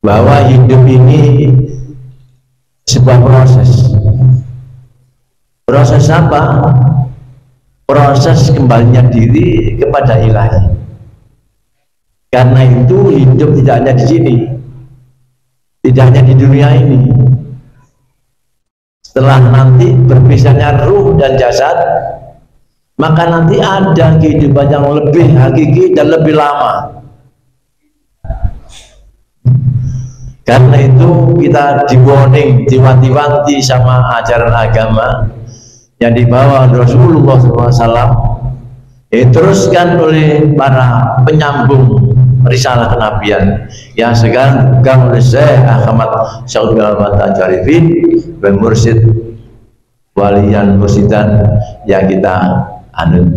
bahwa hidup ini sebuah proses. Proses apa? Proses kembalinya diri kepada ilahi. Karena itu hidup tidak hanya di sini, tidak hanya di dunia ini. Setelah nanti berpisahnya ruh dan jasad, maka nanti ada kehidupan yang lebih hakiki dan lebih lama. Karena itu kita di-warning, diwanti-wanti sama ajaran agama yang dibawa Rasulullah SAW, diteruskan oleh para penyambung risalah kenabian yang sekarang dipegang oleh Syekh Ahmad Syaikhul Al-Fatah Jarifin dan mursyid walian mursidan yang kita anut.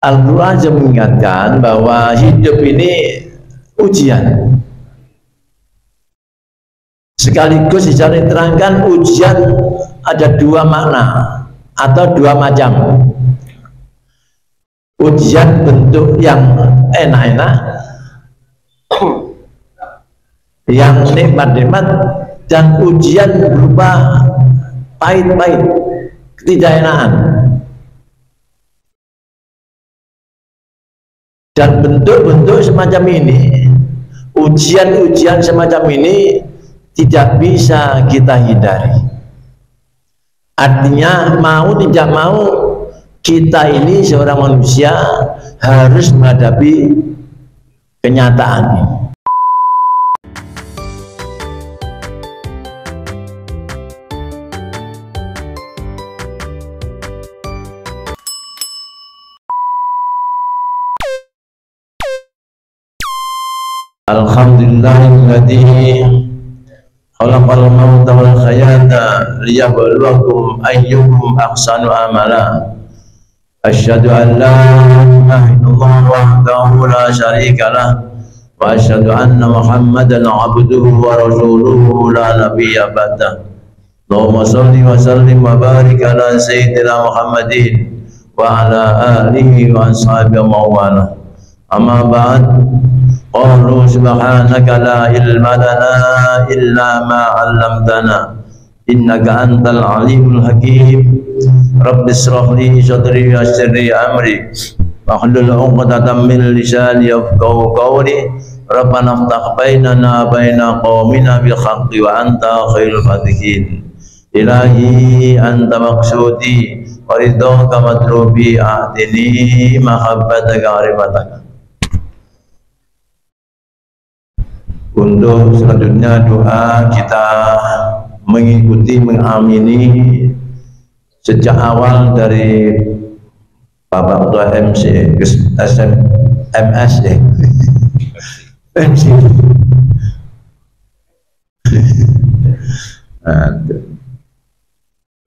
Al-Quran juga mengingatkan bahwa hidup ini ujian. Sekaligus di sana diterangkan ujian ada dua makna atau dua macam. Ujian bentuk yang enak-enak, yang nikmat-nikmat, dan ujian berupa pahit-pahit, ketidakenakan. Dan bentuk-bentuk semacam ini, ujian-ujian semacam ini tidak bisa kita hindari. Artinya mau tidak mau kita ini seorang manusia harus menghadapi kenyataan ini. Alhamdulillahilladzi khalaqal mauta wal hayata liyabluwakum ayyukum ahsanu amala. Asyhadu an la ilaha illallah wahdahu la syarika lah wa asyhadu anna Muhammadan abduhu wa rasuluhu la nabiyya ba'dah. Allahumma shalli wa sallim wa barik ala sayyidina Muhammadin wa ala alihi wa ashabihi wa wala. Amma ba'd. Qalu subhanaka la ilma lana illa ma 'allamtana innaka antal alimul hakim. Rabbi shrah li sadri wa yassir li amri wahlul 'uqdatam min lisani yafqahu qawli. Rabbana iftah bainana baina qaumina bil haqqi wa anta khairul fatihin. Ilahi anta maqsudi wa ridhaka matlubi a'tini mahabbataka arifataka. Untuk selanjutnya doa kita mengikuti, mengamini sejak awal dari Bapak Ketua MC, SMS ya. MC.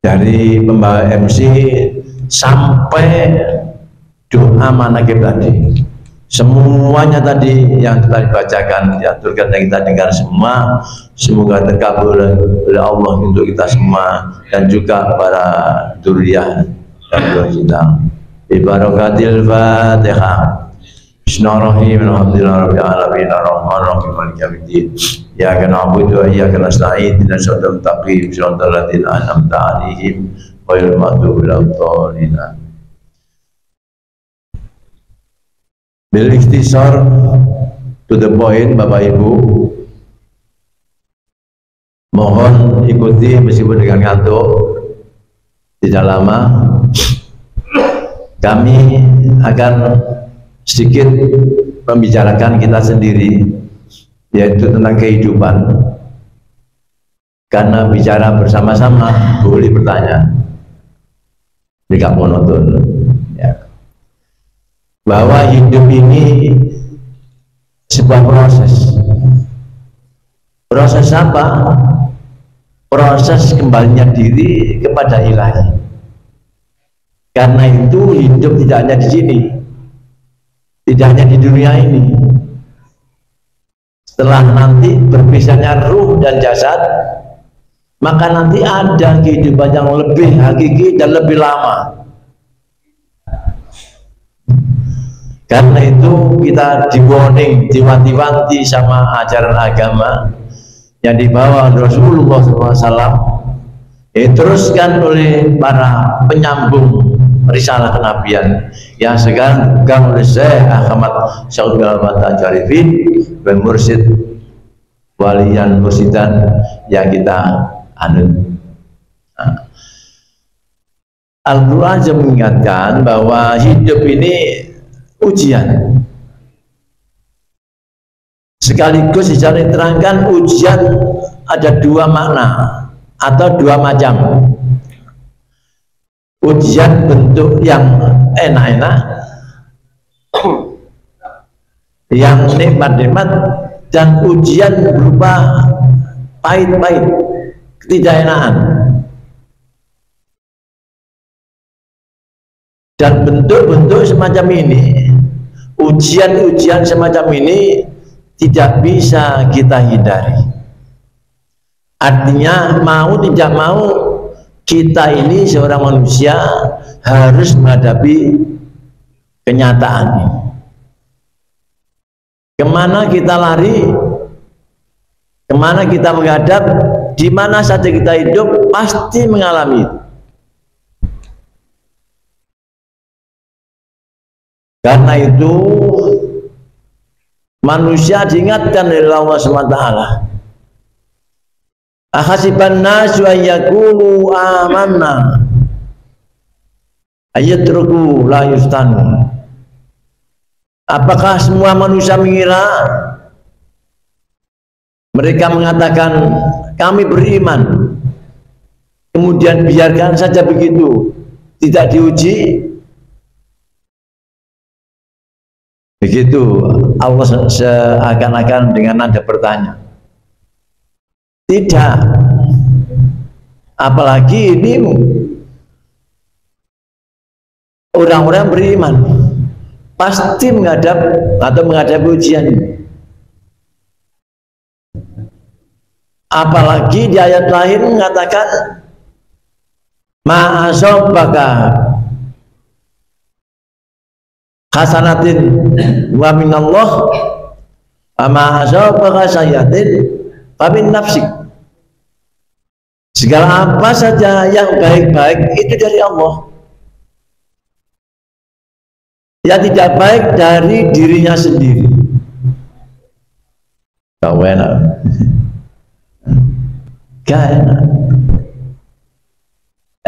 Dari pembawa MC sampai doa manaqib tadi. Semuanya tadi yang telah dibacakan, diaturkan dan kita dengar semua, semoga terkabul oleh Allah untuk kita semua dan juga para dzurriyyah dan kita. Bi barakatil Fatihah. Bismillahirrahmanirrahim. Alhamdulillahirabbil alamin arrahmanir rahim maliki yaumiddin. Iyyaka na'budu wa iyyaka nasta'in. Ihdinas siratal mustaqim. Shiratal ladzina an'amta 'alaihim ghairil maghdubi 'alaihim waladdallin. Bil ikhtisar, to the point, Bapak Ibu, mohon ikuti meskipun dengan ngantuk, tidak lama. Kami akan sedikit membicarakan kita sendiri, yaitu tentang kehidupan. Karena bicara bersama-sama boleh bertanya, tidak monoton. Ya. Bahwa hidup ini sebuah proses. Proses apa? Proses kembalinya diri kepada ilahi. Karena itu hidup tidak hanya di sini, tidak hanya di dunia ini. Setelah nanti berpisahnya ruh dan jasad, maka nanti ada kehidupan yang lebih hakiki dan lebih lama. Karena itu kita di-warning, diwanti-wanti sama ajaran agama yang dibawa Rasulullah SAW, diteruskan oleh para penyambung risalah kenabian yang sekarang dipegang oleh Syekh Ahmad Syaikhul Al-Fatah Jarifin dan mursyid walian mursidan yang kita anut. Al-Quran juga mengingatkan bahwa hidup ini ujian. Sekaligus di sana diterangkan ujian ada dua makna atau dua macam. Ujian bentuk yang enak-enak, yang nikmat-nikmat, dan ujian berupa pahit-pahit, ketidakenakan. Dan bentuk-bentuk semacam ini, ujian-ujian semacam ini tidak bisa kita hindari. Artinya mau tidak mau kita ini seorang manusia harus menghadapi kenyataan ini. Kemana kita lari, kemana kita menghadap, di mana saja kita hidup pasti mengalami itu. Karena itu manusia diingatkan oleh Allah SWT. Ahasiban nasu ayyakulu amanna ayatruku la yustanu. Apakah semua manusia mengira mereka mengatakan kami beriman, kemudian biarkan saja begitu, tidak diuji? Begitu Allah seakan-akan dengan nada bertanya. Tidak. Apalagi ini orang-orang beriman pasti menghadap atau menghadapi ujian ini. Apalagi di ayat lain mengatakan ma'asobaka hasanatin wa minallah ama asabaka sayyatin fa min nafsik. Segala apa saja yang baik-baik itu dari Allah, yang tidak baik dari dirinya sendiri. Gak enak, gak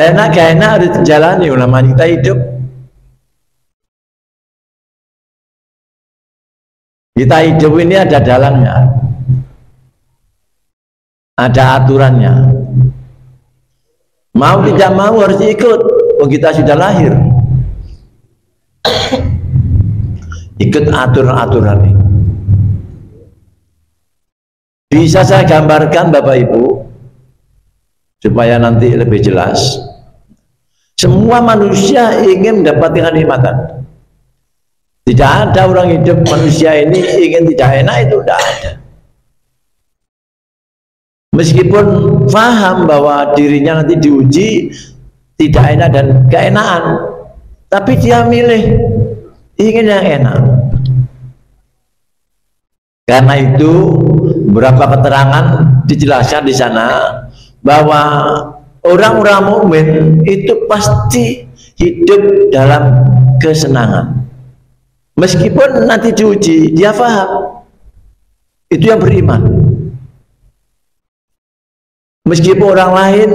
enak, gak enak harus dijalani ulama kita hidup. Kita hidup ini ada dalangnya, ada aturannya. Mau tidak mau harus ikut. Oh, kita sudah lahir, ikut aturan-aturan ini. Bisa saya gambarkan Bapak Ibu supaya nanti lebih jelas. Semua manusia ingin mendapatkan kenikmatan. Tidak ada orang hidup manusia ini ingin tidak enak, itu tidak ada. Meskipun paham bahwa dirinya nanti diuji tidak enak dan keenakan, tapi dia milih ingin yang enak. Karena itu beberapa keterangan dijelaskan di sana bahwa orang-orang mukmin itu pasti hidup dalam kesenangan. Meskipun nanti diuji, dia paham. Itu yang beriman. Meskipun orang lain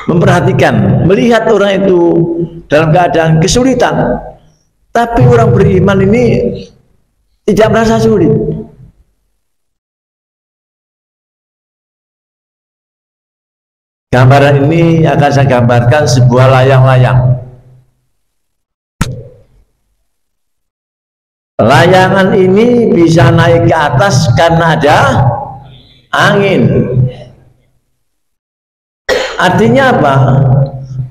memperhatikan, melihat orang itu dalam keadaan kesulitan, tapi orang beriman ini tidak merasa sulit. Gambaran ini akan saya gambarkan sebuah layang-layang. Layangan ini bisa naik ke atas karena ada angin. Artinya apa?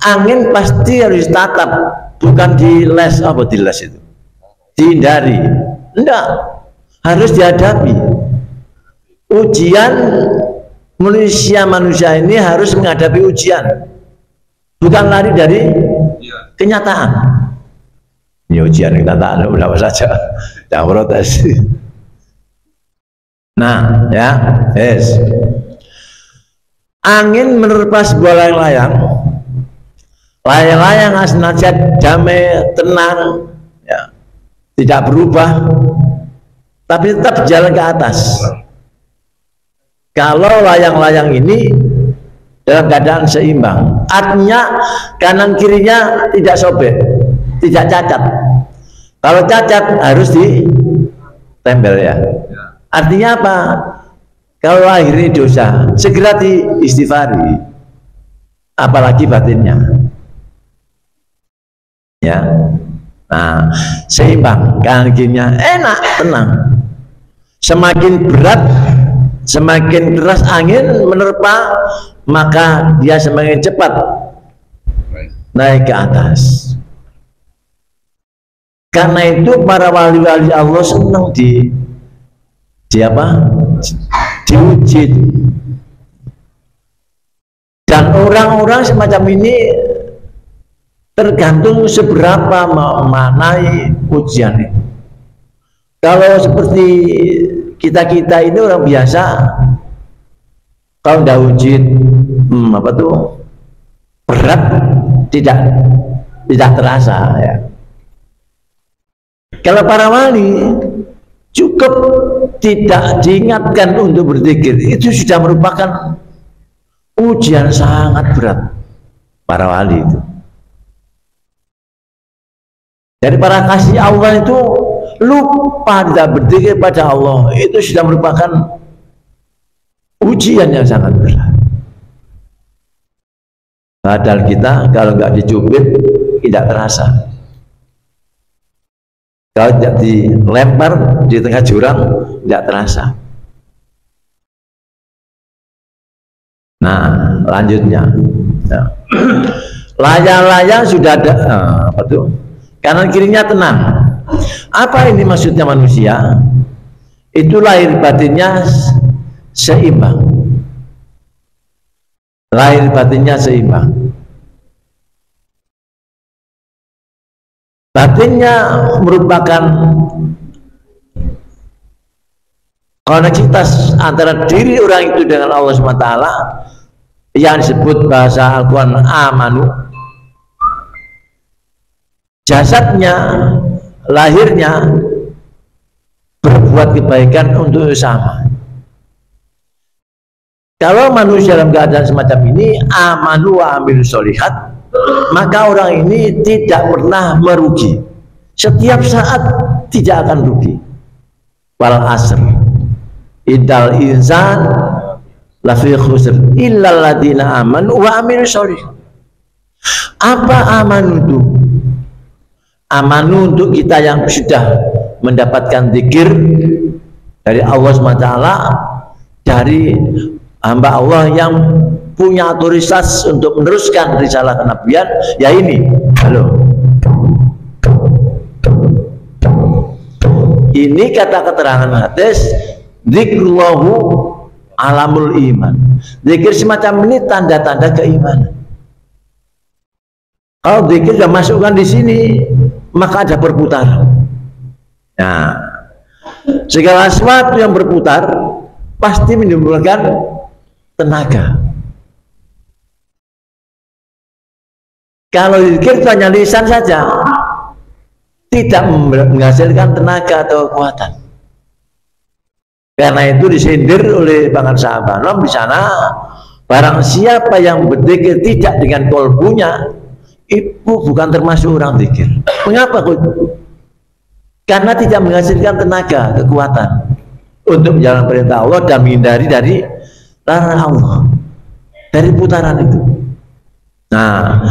Angin pasti harus tatap, bukan diles. Apa diles itu? Dihindari. Enggak, harus dihadapi. Ujian manusia ini harus menghadapi ujian, bukan lari dari kenyataan. Ini ujian kenyataan berapa saja, jangan protes. Nah, ya, yes. Angin menerpa sebuah layang-layang. Layang-layang senajan damai, tenang, ya, tidak berubah, tapi tetap jalan ke atas. Kalau layang-layang ini dalam keadaan seimbang, artinya kanan kirinya tidak sobek, tidak cacat. Kalau cacat harus ditempel ya. Artinya apa? Kalau lahir ini dosa, segera diistighfari, apalagi batinnya. Ya, nah seimbang, kanan kirinya enak, tenang. Semakin berat, semakin keras angin menerpa, maka dia semakin cepat naik ke atas. Karena itu para wali-wali Allah senang diuji. Dan orang-orang semacam ini tergantung seberapa memaknai ujian itu. Kalau seperti kita ini orang biasa, kalau udah uji berat, tidak terasa ya. Kalau para wali cukup tidak diingatkan untuk berzikir, itu sudah merupakan ujian sangat berat para wali itu. Dari para kasih Allah itu lupa tidak berzikir pada Allah, itu sudah merupakan ujian yang sangat berat. Padahal kita kalau nggak dicubit tidak terasa. Kalau tidak dilempar di tengah jurang tidak terasa. Nah, lanjutnya, nah, layang-layang sudah ada, apa tuh? Kanan kirinya tenang. Apa ini maksudnya manusia? Itu lahir batinnya seimbang. Lahir batinnya seimbang. Batinnya merupakan koneksitas antara diri orang itu dengan Allah SWT yang disebut bahasa Al-Quran amanu. Jasadnya, lahirnya berbuat kebaikan untuk sama. Kalau manusia dalam keadaan semacam ini amanu wa amilus sholihat, maka orang ini tidak pernah merugi. Setiap saat tidak akan rugi. Wal asr idal insan lafi khusr illal ladina amanu wa amilus sholihat. Apa amanu itu? Amanu untuk kita yang sudah mendapatkan zikir dari Allah SWT, dari hamba Allah yang punya otoritas untuk meneruskan risalah kenabian, ya ini, halo. Ini kata keterangan hadis, zikrullahu alamul iman. Zikir semacam ini tanda-tanda keimanan. Kalau zikir sudah masukkan di sini, maka ada perputaran. Nah, segala sesuatu yang berputar pasti menimbulkan tenaga. Kalau zikir hanya lisan saja, tidak menghasilkan tenaga atau kekuatan. Karena itu disindir oleh Bang Sahabat di sana, barang siapa yang berzikir tidak dengan kolbunya, itu bukan termasuk orang zikir. Mengapa? Karena tidak menghasilkan tenaga, kekuatan untuk menjalankan perintah Allah dan menghindari dari larangan Allah, dari putaran itu. Nah,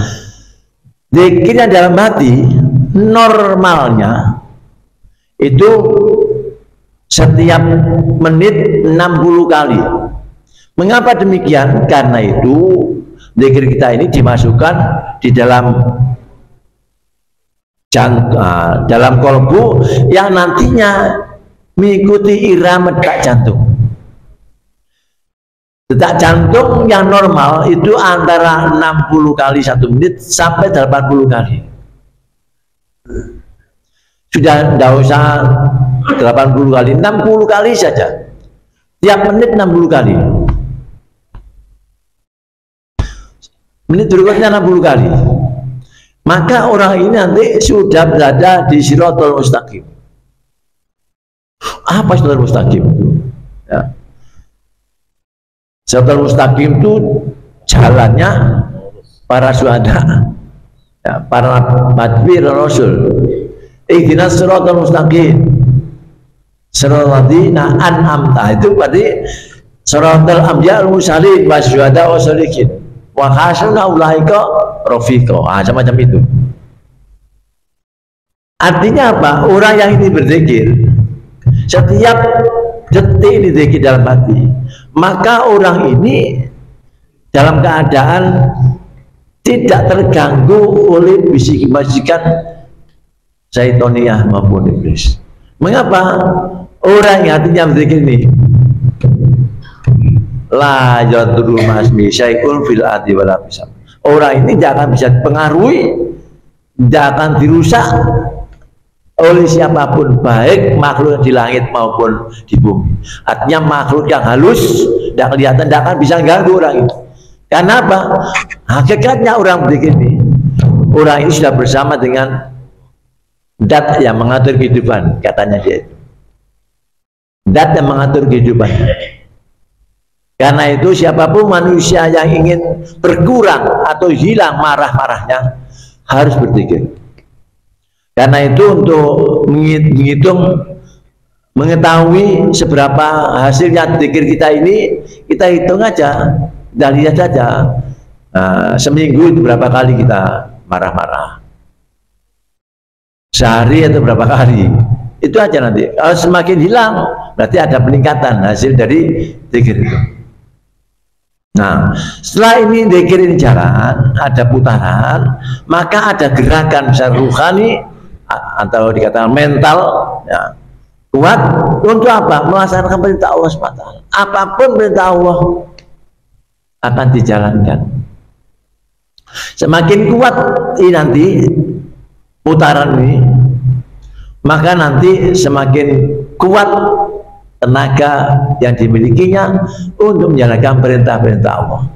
zikir yang dalam hati normalnya itu setiap menit 60 kali. Mengapa demikian? Karena itu zikir kita ini dimasukkan di dalam dalam kolbu yang nantinya mengikuti irama detak jantung. Detak jantung yang normal itu antara 60 kali 1 menit sampai 80 kali. Sudah tidak usah 80 kali, 60 kali saja. Tiap menit 60 kali. Menit berikutnya 60 kali. Maka orang ini nanti sudah berada di Shiratal Mustaqim. Apa Shiratal Mustaqim itu? Ya. Shiratal Mustaqim itu jalannya para syuhada, ya, para nabi dan rasul. Ihdinas Shiratal Mustaqim, Shiratal ladzina an'amta, itu berarti Shiratal anbiya wal mursalin wa syuhada wa sholihin wa hasuna ulaika rafiqa. Macam-macam itu. Artinya apa? Orang yang ini berzikir setiap detik dizikir dalam hati, maka orang ini dalam keadaan tidak terganggu oleh bisikan-bisikan syaitoniah maupun iblis. Mengapa? Orang yang hatinya berzikir ini la yadurru ma'asmi syai'un fil ardi wala fis. Orang ini tidak akan bisa dipengaruhi, tidak akan dirusak oleh siapapun, baik makhluk di langit maupun di bumi. Artinya makhluk yang halus tidak kelihatan, tidak akan bisa ganggu orang ini. Karena apa? Hakikatnya orang begini, orang ini sudah bersama dengan zat yang mengatur kehidupan, katanya dia. Zat yang mengatur kehidupan. Karena itu siapapun manusia yang ingin berkurang atau hilang marah-marahnya harus berzikir. Karena itu untuk menghitung, mengetahui seberapa hasilnya zikir kita ini, kita hitung aja, kita lihat saja. Seminggu itu berapa kali kita marah-marah, sehari atau berapa kali, itu aja nanti. Kalau semakin hilang, berarti ada peningkatan hasil dari zikir itu. Nah, setelah ini zikir ini jalan, ada putaran, maka ada gerakan secara rohani atau dikatakan mental, ya, kuat untuk apa? Melaksanakan perintah Allah SWT. Apapun perintah Allah akan dijalankan. Semakin kuat ini nanti putaran ini, maka nanti semakin kuat tenaga yang dimilikinya untuk menjalankan perintah-perintah Allah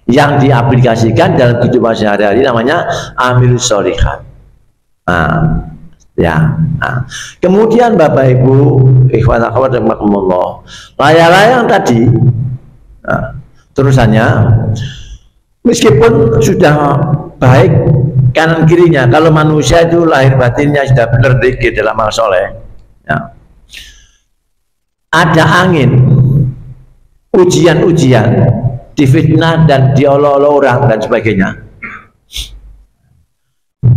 yang diaplikasikan dalam kehidupan sehari-hari, namanya amil sholihat. Kemudian Bapak Ibu ikhwan akhwat rahimakumullah, layang-layang tadi terusannya, meskipun sudah baik kanan kirinya, kalau manusia itu lahir batinnya sudah benar dikit dalam amal soleh, ya, ada angin, ujian-ujian, difitnah dan diolok-olok orang dan sebagainya,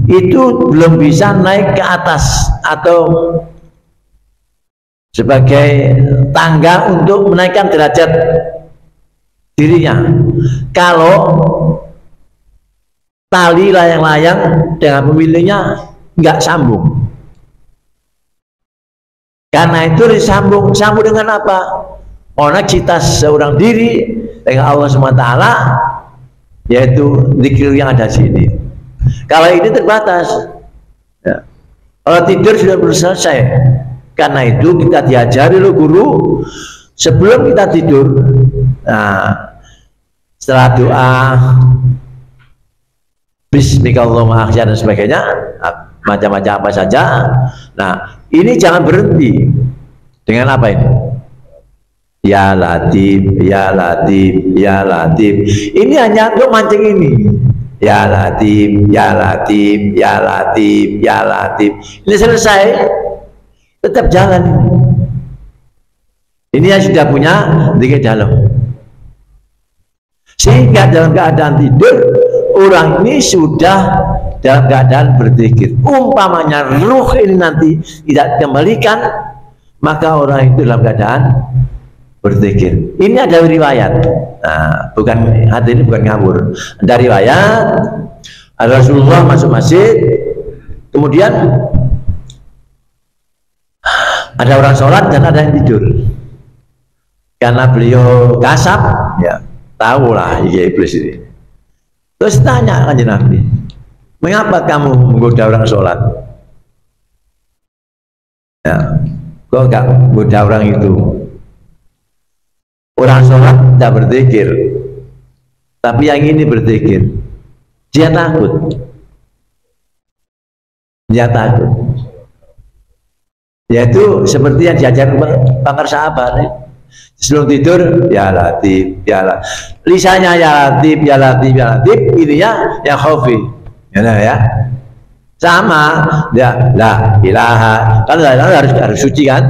itu belum bisa naik ke atas atau sebagai tangga untuk menaikkan derajat dirinya. Kalau tali layang-layang dengan pemiliknya nggak sambung. Karena itu disambung dengan apa? Koneksitas seorang diri dengan Allah SWT, yaitu zikir yang ada di sini. Kalau ini terbatas, ya. Kalau tidur sudah selesai. Karena itu kita diajari oleh guru sebelum kita tidur. Nah, setelah doa Bismillahirrahmanirrahim dan sebagainya, macam-macam apa saja. Nah, ini jangan berhenti dengan apa ini? Ya Latif, Ya Latif, Ya Latif. Ini hanya untuk mancing ini. Ya Latif, Ya Latif, Ya Latif, Ya Latif. Ini selesai, tetap jalan. Ini yang sudah punya zikir dalam. Sehingga dalam keadaan tidur, orang ini sudah dalam keadaan berzikir. Umpamanya ruh ini nanti tidak dikembalikan, maka orang itu dalam keadaan berzikir. Ini ada riwayat. Nah, bukan hadis ini bukan ngawur. Ada riwayat Rasulullah masuk masjid, kemudian ada orang sholat dan ada yang tidur. Karena beliau kasap, ya tahulah ya iblis ini. Terus tanya kanjeng Nabi, Mengapa kamu menggoda orang sholat? Ya, kok gak menggoda orang itu? Orang sholat tidak berzikir, tapi yang ini berzikir. Dia takut. Dia takut. Yaitu seperti yang diajarkan para sahabat. Sebelum tidur, ya Latif, ya Latif. Lisannya ya Latif, ya Latif, ya Latif. Ininya ya Khofi. Ya. Sama, ya la ilaha. Kan harus suci kan?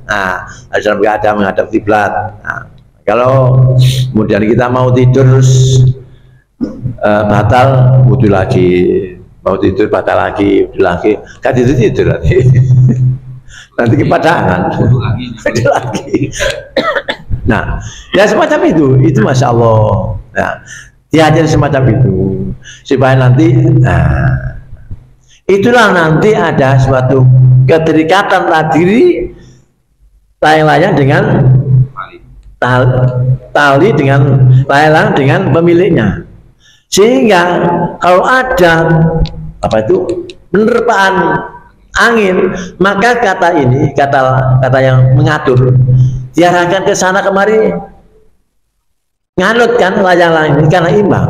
Nah, harus dalam keadaan menghadap kiblat. Nah, kalau kemudian kita mau tidur batal, wudhu lagi. Mau tidur batal lagi, wudhu lagi. Kan tidur lagi. Nanti kepadangan. Wudhu lagi. Nah, ya semacam itu Masya Allah. Nah, diajar semacam itu supaya nanti, nah, itulah nanti ada suatu keterikatan diri layang-layang dengan tali dengan layang dengan pemiliknya, sehingga kalau ada apa itu penerpaan angin, maka kata ini kata yang mengatur diarahkan ke sana kemari, nganut kan layang-layang ini karena imbang.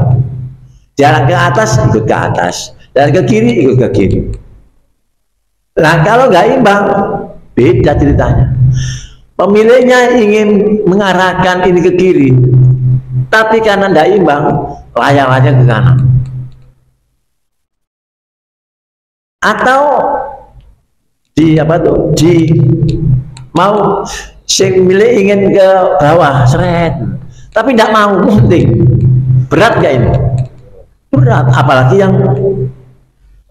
Diarahkan ke atas ikut ke atas, dan ke kiri ikut ke kiri. Nah kalau nggak imbang, beda ceritanya. Pemiliknya ingin mengarahkan ini ke kiri, tapi karena tidak imbang, layang-layang ke kanan. Atau di apa tuh? Mau sing milik ingin ke bawah, seret, tapi tidak mau, penting. Berat gak ini? Berat, apalagi yang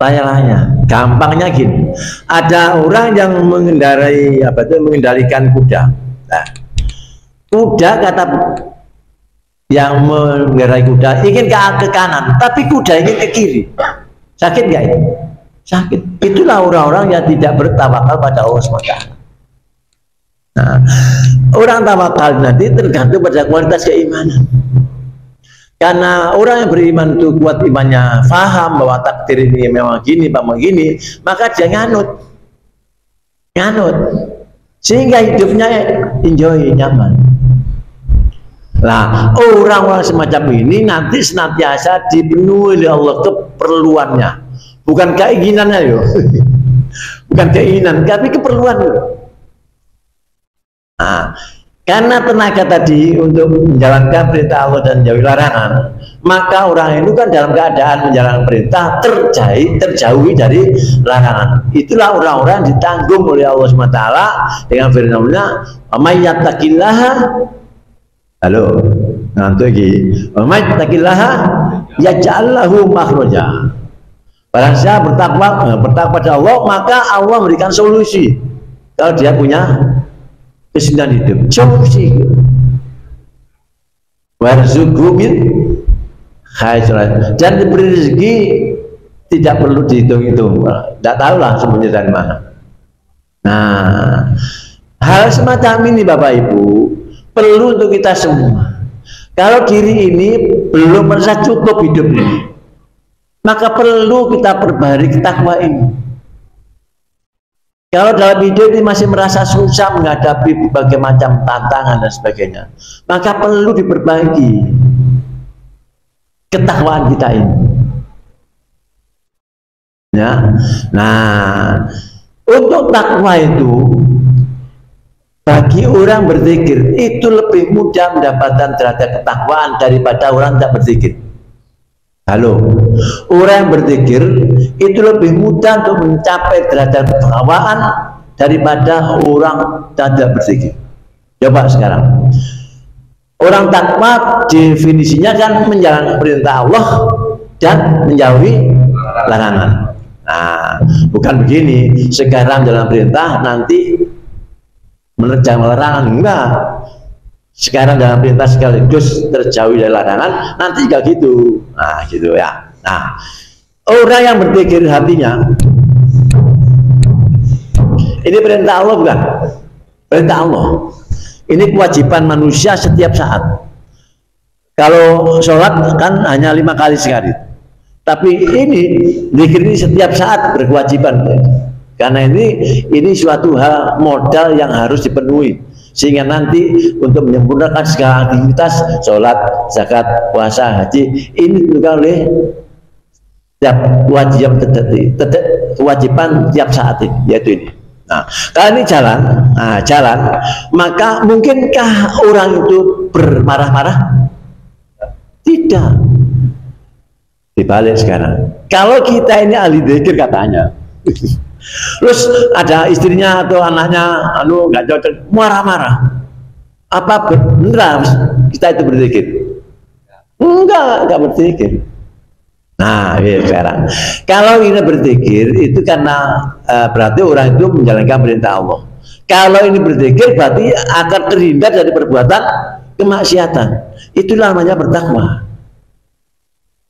layang-layang. Gampangnya gini, ada orang yang mengendarai apa itu, mengendalikan kuda. Nah, kuda kata yang mengendarai kuda ingin ke kanan, tapi kuda ingin ke kiri. Sakit gak ini? Sakit. Itulah orang-orang yang tidak bertawakal pada Allah SWT. Nah, orang tawakal nanti tergantung pada kualitas keimanan. Karena orang yang beriman itu kuat imannya, faham bahwa takdir ini memang gini, maka dia nganut, sehingga hidupnya enjoy, nyaman. Nah, orang-orang semacam ini nanti senantiasa dipenuhi oleh Allah keperluannya, bukan keinginannya yo, bukan keinginan, tapi keperluan. Nah, karena tenaga tadi untuk menjalankan perintah Allah dan jauhi larangan, maka orang itu kan dalam keadaan menjalankan perintah terjauhi dari larangan. Itulah orang-orang yang ditanggung oleh Allah SWT dengan firman-Nya, "May yattaqillaha", halo, ngantuk iki, "May yattaqillaha yaj'al lahu makhraja". Barang siapa bertakwa pada Allah, maka Allah memberikan solusi. Kalau dia punya kesulitan hidup, solusi. Warzuqhu min khairat, dan diberi rezeki tidak perlu dihitung-hitung, tidak tahu lah sebenarnya dari mana. Nah, hal semacam ini Bapak Ibu perlu untuk kita semua. Kalau diri ini belum merasa cukup hidup ini, maka perlu kita perbaharui ketakwaan ini. Kalau dalam hidup ini masih merasa susah menghadapi berbagai macam tantangan dan sebagainya, maka perlu diperbaiki ketakwaan kita ini. Ya, nah untuk takwa itu bagi orang berzikir itu lebih mudah mendapatkan derajat ketakwaan daripada orang tidak berzikir. Halo, orang yang berzikir itu lebih mudah untuk mencapai derajat ketakwaan daripada orang tidak berzikir. Coba sekarang, orang takwa definisinya kan menjalankan perintah Allah dan menjauhi larangan. Nah, bukan begini, sekarang jalan perintah nanti menerjang larangan, enggak. Sekarang dalam perintah sekaligus terjauhi dari larangan, nanti enggak gitu. Nah, gitu ya. Nah, orang yang berpikir hatinya, ini perintah Allah bukan? Perintah Allah. Ini kewajiban manusia setiap saat. Kalau sholat kan hanya 5 kali sehari. Tapi ini zikir ini setiap saat berkewajiban, karena ini suatu hal modal yang harus dipenuhi, sehingga nanti untuk menyempurnakan segala aktivitas sholat, zakat, puasa, haji ini juga oleh setiap kewajiban tiap saat ini, yaitu ini. Nah, kalau ini jalan, maka mungkinkah orang itu bermarah-marah? Tidak. Dibalik sekarang, kalau kita ini ahli dzikir katanya, terus ada istrinya atau anaknya nggak cocok, marah-marah, apa benar kita itu berzikir? Enggak berzikir. Nah, ya sekarang kalau ini berzikir itu karena berarti orang itu menjalankan perintah Allah. Kalau ini berzikir berarti akan terhindar dari perbuatan kemaksiatan. Itulah namanya bertakwa.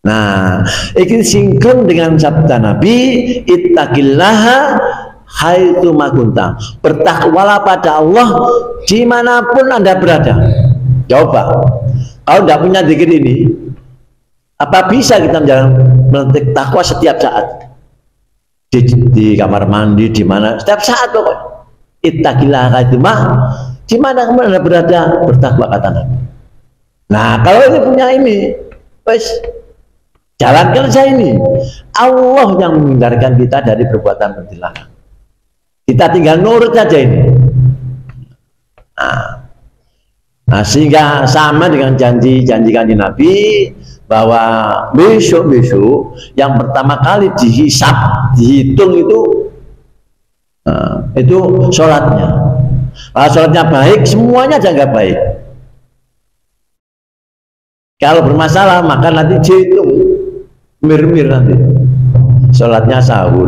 Nah, ini sinkron dengan sabda Nabi, ittaqillaha haitsu ma kunta. Bertakwalah pada Allah dimanapun Anda berada. Coba, kalau tidak punya zikir ini, apa bisa kita menjalankan takwa setiap saat? Di kamar mandi, di mana? Setiap saat pokoknya. Ittaqillaha haitsu ma, dimanapun Anda berada, bertakwa kata Nabi. Nah, kalau ini punya ini, wes jalankan saja ini. Allah yang menghindarkan kita dari perbuatan berdilarang. Kita tinggal nurut saja ini. Nah, sehingga sama dengan janji Kanjeng Nabi bahwa besok yang pertama kali dihisab, dihitung itu sholatnya. Kalau sholatnya baik, semuanya jangan baik. Kalau bermasalah, maka nanti dihitung. Mir nanti sholatnya sahur,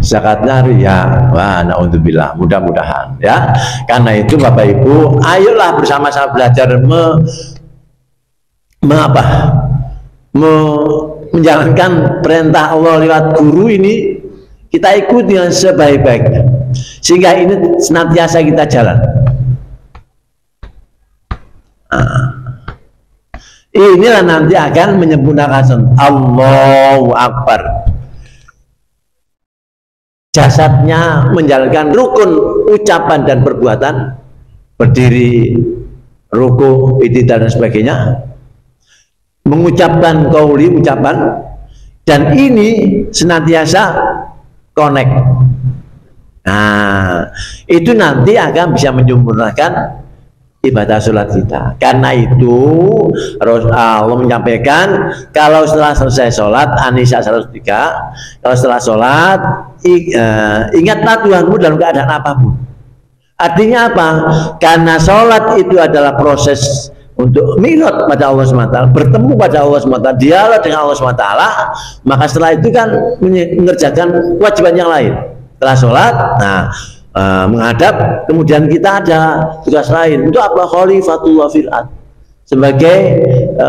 zakatnya riya, wah naudzubillah, mudah-mudahan ya. Karena itu Bapak Ibu, ayolah bersama-sama belajar menjalankan perintah Allah lewat guru ini, kita ikuti dengan sebaik-baiknya, sehingga ini senantiasa kita jalan. Inilah nanti akan menyempurnakan Allahu Akbar. Jasadnya menjalankan rukun ucapan dan perbuatan, berdiri, ruku, i'tidal dan sebagainya, mengucapkan qauli, ucapan, dan ini senantiasa connect. Nah, itu nanti akan bisa menyempurnakan ibadah sholat kita. Karena itu Allah menyampaikan, kalau setelah selesai sholat, An-Nisa 103, kalau setelah sholat ingatlah Tuhanmu dalam keadaan apapun. Artinya apa? Karena sholat itu adalah proses untuk mi'raj pada Allah SWT, bertemu pada Allah SWT, dialog dengan Allah SWT, maka setelah itu kan mengerjakan kewajiban yang lain. Setelah sholat, menghadap, kemudian kita ada tugas lain. Untuk apa? Khalifatullah fil ard, sebagai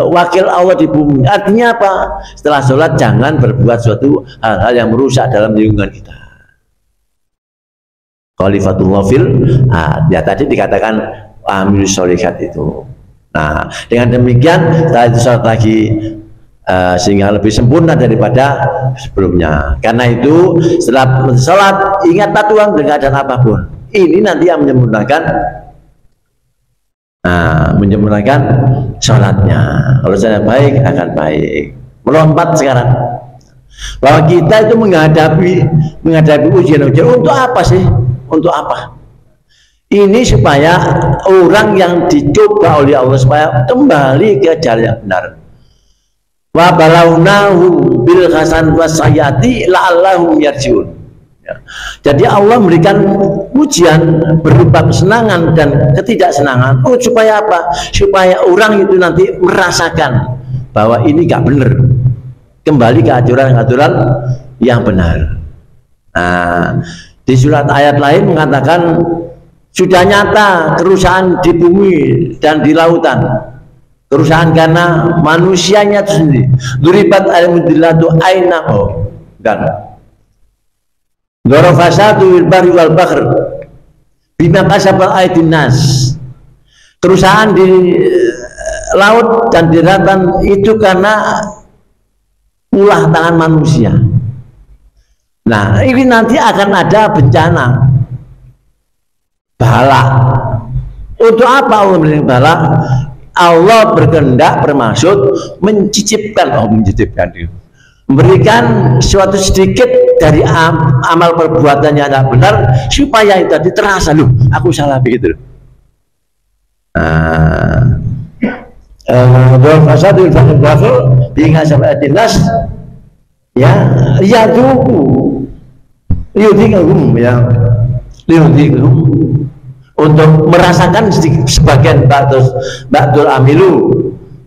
wakil Allah di bumi. Artinya apa? Setelah sholat jangan berbuat suatu hal-hal yang merusak dalam lingkungan kita. Khalifatullah fil ard, ya tadi dikatakan amilus sholihat itu. Nah, dengan demikian setelah itu sholat lagi, sehingga lebih sempurna daripada sebelumnya. Karena itu setelah sholat ingatlah Tuhan dengan keadaan apapun. Ini nanti yang menyempurnakan sholatnya. Kalau saya baik akan baik. Melompat sekarang bahwa kita itu menghadapi ujian untuk apa sih? Untuk apa? Ini supaya orang yang dicoba oleh Allah supaya kembali ke jalan yang benar. Wa balaunahu bil hasan wasayati la'allahum yarjiun. Ya. Jadi Allah memberikan ujian berupa kesenangan dan ketidaksenangan. Supaya apa? Supaya orang itu nanti merasakan bahwa ini gak benar. Kembali ke aturan-aturan yang benar. Nah, di surat ayat lain mengatakan sudah nyata kerusakan di bumi dan di lautan. Kerusakan karena manusianya itu sendiri. Duribat al-mudillatu ainahu dan dorofasatu wal bahri wal bahr bima kasabal aydin nas. Kerusakan di laut dan di daratan itu karena ulah tangan manusia. Nah, ini nanti akan ada bencana bala. Untuk apa Allah memberikan bala? Allah berkehendak bermaksud memberikan suatu sedikit dari amal perbuatan yang tidak benar supaya itu tadi terasa, loh aku salah begitu. Fasadul fakir binga sabatinas ya liyudhikahum ya liyudhikahum, untuk merasakan sebagian ba'dul amilu,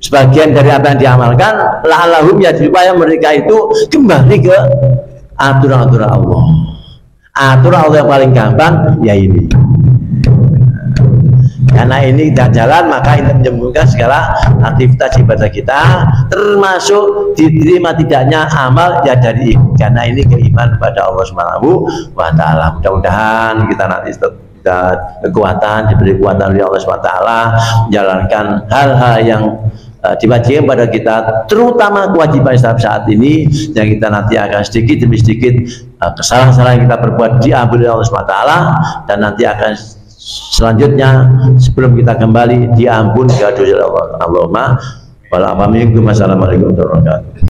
sebagian dari apa yang diamalkan, la'allahum ya, supaya mereka itu kembali ke aturan-aturan Allah. Aturan Allah yang paling gampang ya ini. Karena ini tidak jalan, maka ini menyembuhkan segala aktivitas ibadah kita, termasuk diterima tidaknya amal ya dari ini. Karena ini keimanan pada Allah Subhanahu wa Ta'ala. Mudah-mudahan kita nanti kekuatan, diberi kekuatan oleh Allah SWT, menjalankan hal-hal yang diwajibkan pada kita, terutama kewajiban Islam saat ini, yang kita nanti akan sedikit demi sedikit kesalahan-kesalahan yang kita perbuat diampuni oleh Allah SWT, dan nanti akan selanjutnya sebelum kita kembali diampuni ke dosa Allah. Allahumma wala amin. Wassalamualaikum warahmatullahi wabarakatuh.